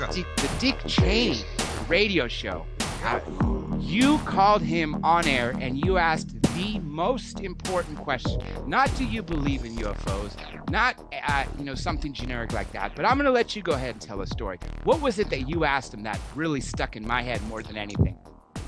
the Dick Cheney radio show. You called him on air and you asked the most important question. Not do you believe in UFOs, not something generic like that. But I'm going to let you go ahead and tell a story. What was it that you asked him that really stuck in my head more than anything?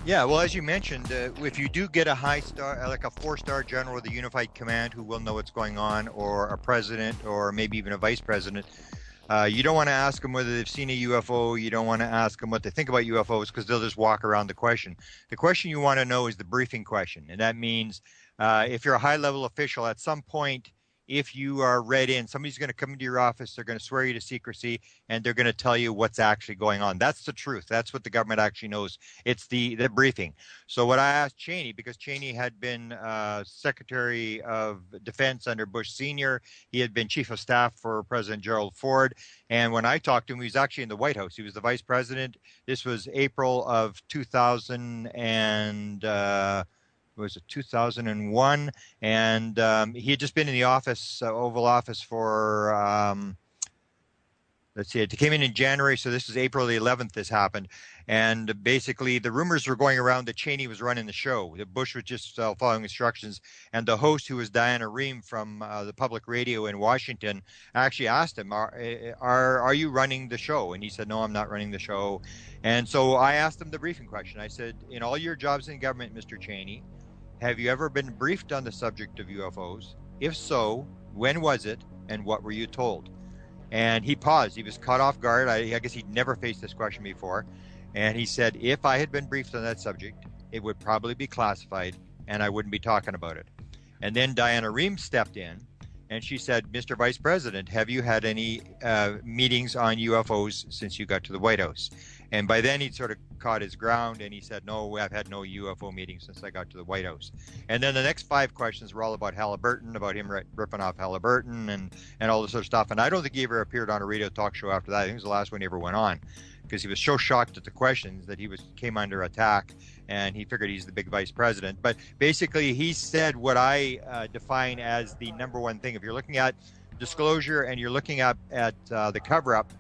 Yeah, well, as you mentioned, if you do get a high star, like a 4-star general with a unified command who will know what's going on, or a president, or maybe even a vice president, you don't want to ask them whether they've seen a UFO. You don't want to ask them what they think about UFOs, because they'll just walk around the question. The question you want to know is the briefing question. And that means if you're a high-level official, at some point, if you are read in, somebody's going to come into your office, they're going to swear you to secrecy, and they're going to tell you what's actually going on. That's the truth. That's what the government actually knows. It's the briefing. So what I asked Cheney, because Cheney had been Secretary of Defense under Bush Sr., he had been Chief of Staff for President Gerald Ford, and when I talked to him, he was actually in the White House. He was the Vice President. This was April of 2000 and... was it 2001, and he had just been in the office, Oval Office, for let's see, it came in January, so this is April the 11th this happened. And basically the rumors were going around that Cheney was running the show, that Bush was just following instructions, and the host, who was Diana Rehm from the public radio in Washington, actually asked him, are you running the show? And he said, no, I'm not running the show. And so I asked him the briefing question. I said, in all your jobs in government, Mr. Cheney, have you ever been briefed on the subject of UFOs? If so, when was it, and what were you told? And he paused. He was caught off guard. I guess he'd never faced this question before. And he said, if I had been briefed on that subject, it would probably be classified, and I wouldn't be talking about it. And then Diana Rehm stepped in, and she said, Mr. Vice President, have you had any meetings on UFOs since you got to the White House? And by then he'd sort of caught his ground, and he said, no, I've had no UFO meetings since I got to the White House. And then the next 5 questions were all about Halliburton, about him ripping off Halliburton and all this sort of stuff. And I don't think he ever appeared on a radio talk show after that. I think it was the last one he ever went on, because he was so shocked at the questions that he came under attack, and he figured he's the big vice president. But basically he said what I define as the number one thing. If you're looking at disclosure and you're looking at the cover-up,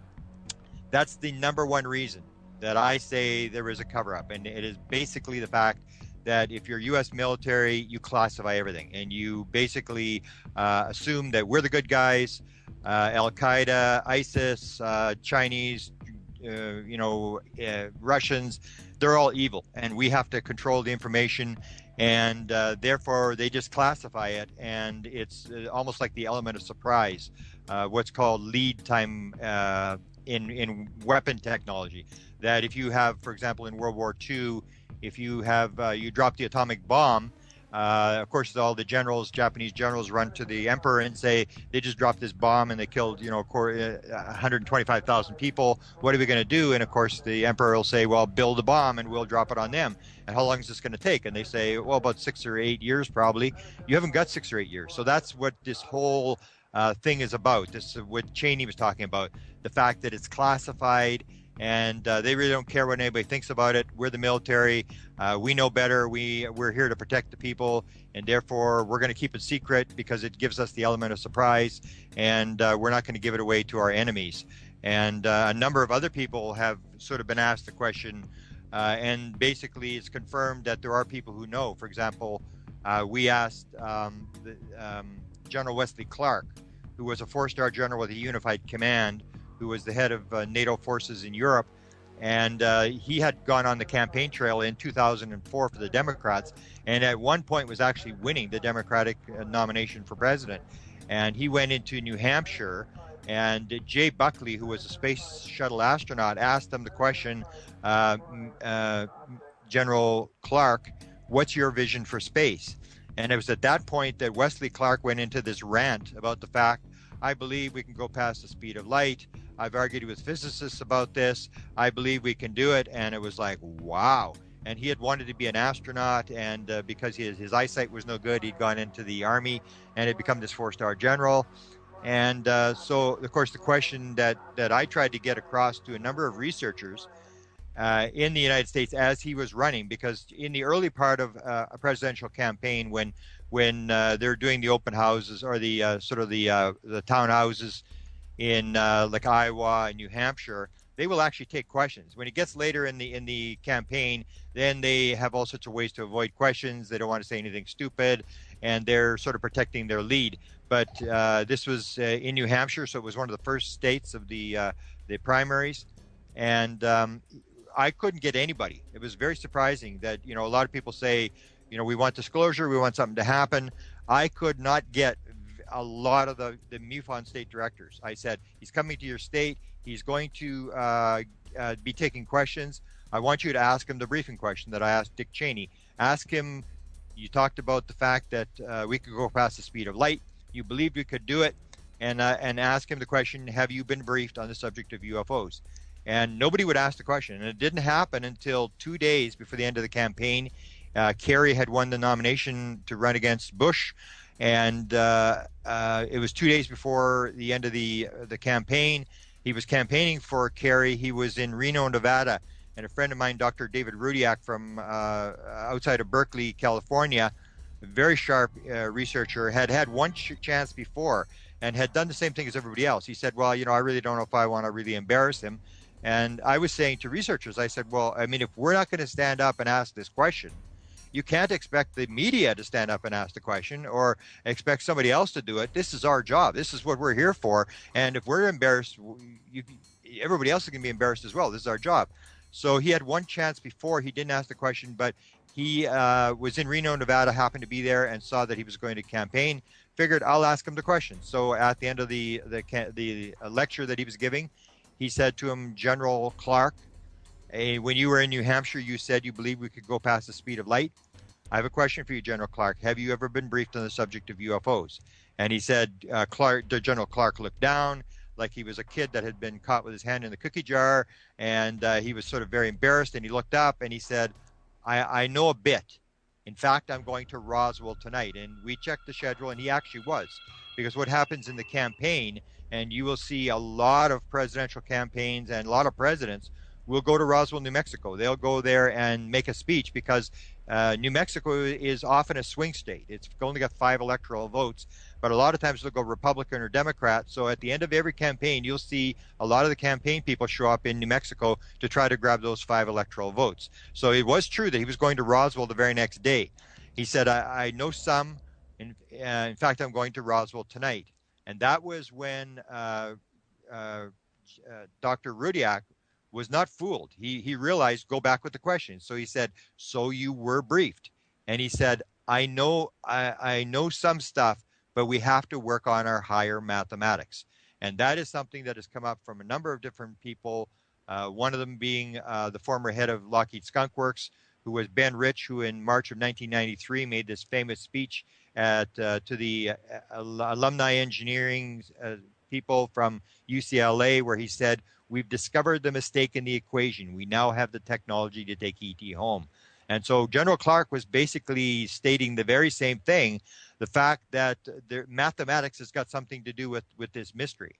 that's the number one reason that I say there is a cover-up. And it is basically the fact that if you're U.S. military, you classify everything, and you basically assume that we're the good guys. Al-Qaeda, ISIS, Chinese, Russians, they're all evil, and we have to control the information, and therefore they just classify it, and it's almost like the element of surprise, what's called lead time in weapon technology. That if you have, for example, in World War II, if you have you drop the atomic bomb, of course, all the generals, Japanese generals, run to the emperor and say, they just dropped this bomb and they killed, 125,000 people. What are we going to do? And of course, the emperor will say, well, build a bomb and we'll drop it on them. And how long is this going to take? And they say, well, about 6 or 8 years, probably. You haven't got 6 or 8 years. So that's what this whole thing is about. This is what Cheney was talking about, the fact that it's classified, and they really don't care what anybody thinks about it. We're the military. We know better. We're here to protect the people, and therefore we're going to keep it secret because it gives us the element of surprise, and we're not going to give it away to our enemies. And a number of other people have sort of been asked the question, and basically it's confirmed that there are people who know. For example, we asked General Wesley Clark, who was a 4-star general with a unified command, who was the head of NATO forces in Europe, and he had gone on the campaign trail in 2004 for the Democrats, and at one point was actually winning the Democratic nomination for president. And he went into New Hampshire, and Jay Buckley, who was a space shuttle astronaut, asked him the question, General Clark, what's your vision for space? And it was at that point that Wesley Clark went into this rant about the fact, I believe we can go past the speed of light. I've argued with physicists about this. I believe we can do it. And it was like, wow. And he had wanted to be an astronaut, and because his eyesight was no good, he'd gone into the Army and had become this 4-star general. And so, of course, the question that I tried to get across to a number of researchers in the United States as he was running, because in the early part of a presidential campaign, when they're doing the open houses or the town houses in like Iowa and New Hampshire, they will actually take questions. When it gets later in the campaign, then they have all sorts of ways to avoid questions. They don't want to say anything stupid, and they're sort of protecting their lead. But this was in New Hampshire, so it was one of the first states of the primaries, and I couldn't get anybody. It was very surprising that, you know, a lot of people say, you know, we want disclosure, we want something to happen. I could not get a lot of the MUFON state directors. I said, he's coming to your state. He's going to be taking questions. I want you to ask him the briefing question that I asked Dick Cheney. Ask him, you talked about the fact that we could go past the speed of light. You believed we could do it. And ask him the question, have you been briefed on the subject of UFOs? And nobody would ask the question. And it didn't happen until 2 days before the end of the campaign. Kerry had won the nomination to run against Bush. And it was 2 days before the end of the campaign. He was campaigning for Kerry. He was in Reno, Nevada. And a friend of mine, Dr. David Rudiak from outside of Berkeley, California, a very sharp researcher, had one chance before and had done the same thing as everybody else. He said, well, you know, I really don't know if I want to really embarrass him. And I was saying to researchers, I said, well, I mean, if we're not going to stand up and ask this question, you can't expect the media to stand up and ask the question or expect somebody else to do it. This is our job. This is what we're here for. And if we're embarrassed, everybody else is going to be embarrassed as well. This is our job. So he had one chance before. He didn't ask the question, but he was in Reno, Nevada, happened to be there and saw that he was going to campaign. Figured I'll ask him the question. So at the end of the lecture that he was giving, he said to him, General Clark, when you were in New Hampshire, you said you believed we could go past the speed of light. I have a question for you, General Clark. Have you ever been briefed on the subject of UFOs? And he said, General Clark looked down like he was a kid that had been caught with his hand in the cookie jar. And he was sort of very embarrassed. And he looked up and he said, I know a bit. In fact, I'm going to Roswell tonight. And we checked the schedule, and he actually was. Because what happens in the campaign, and you will see a lot of presidential campaigns and a lot of presidents will go to Roswell, New Mexico. They'll go there and make a speech because New Mexico is often a swing state. It's only got 5 electoral votes, but a lot of times they'll go Republican or Democrat. So at the end of every campaign, you'll see a lot of the campaign people show up in New Mexico to try to grab those 5 electoral votes. So it was true that he was going to Roswell the very next day. He said, I know some. In fact, I'm going to Roswell tonight. And that was when Dr. Rudiak was not fooled. He realized, go back with the question. So he said, so you were briefed. And he said, I know some stuff, but we have to work on our higher mathematics. And that is something that has come up from a number of different people, one of them being the former head of Lockheed Skunk Works, who was Ben Rich, who in March of 1993 made this famous speech to the alumni engineering people from UCLA, where he said, we've discovered the mistake in the equation. We now have the technology to take ET home. And so General Clark was basically stating the very same thing, the fact that the mathematics has got something to do with this mystery.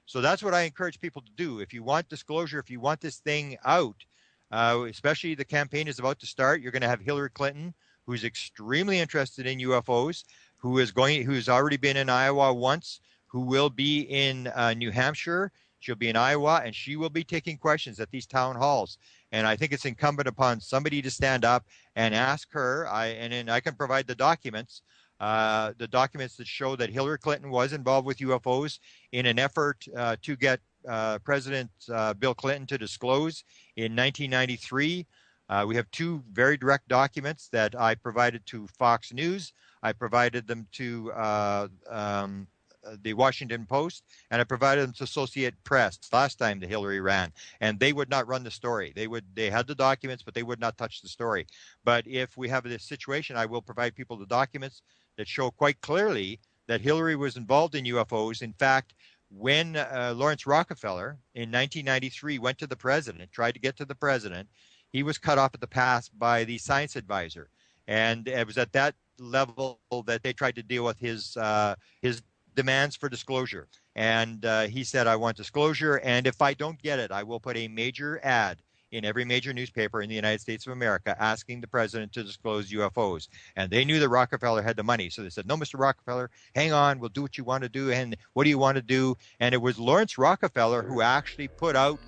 So that's what I encourage people to do. If you want disclosure, if you want this thing out, especially the campaign is about to start, you're going to have Hillary Clinton, who's extremely interested in UFOs, who's already been in Iowa once, who will be in New Hampshire. She'll be in Iowa, and she will be taking questions at these town halls. And I think it's incumbent upon somebody to stand up and ask her. And I can provide the documents that show that Hillary Clinton was involved with UFOs in an effort to get President Bill Clinton to disclose in 1993. We have 2 very direct documents that I provided to Fox News. I provided them to the Washington Post, and I provided them to Associated Press last time that Hillary ran, and they would not run the story. They had the documents, but they would not touch the story. But if we have this situation, I will provide people the documents that show quite clearly that Hillary was involved in UFOs. In fact, when Lawrence Rockefeller in 1993 went to the president, tried to get to the president, he was cut off at the pass by the science advisor. And it was at that level that they tried to deal with his demands for disclosure. And he said, I want disclosure. And if I don't get it, I will put a major ad in every major newspaper in the United States of America asking the president to disclose UFOs. And they knew that Rockefeller had the money. So they said, no, Mr. Rockefeller, hang on, we'll do what you want to do. And what do you want to do? And it was Lawrence Rockefeller who actually put out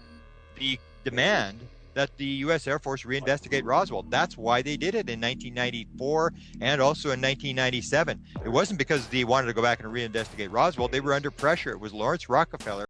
the demand that the U.S. Air Force reinvestigate Roswell. That's why they did it in 1994 and also in 1997. It wasn't because they wanted to go back and reinvestigate Roswell. They were under pressure. It was Lawrence Rockefeller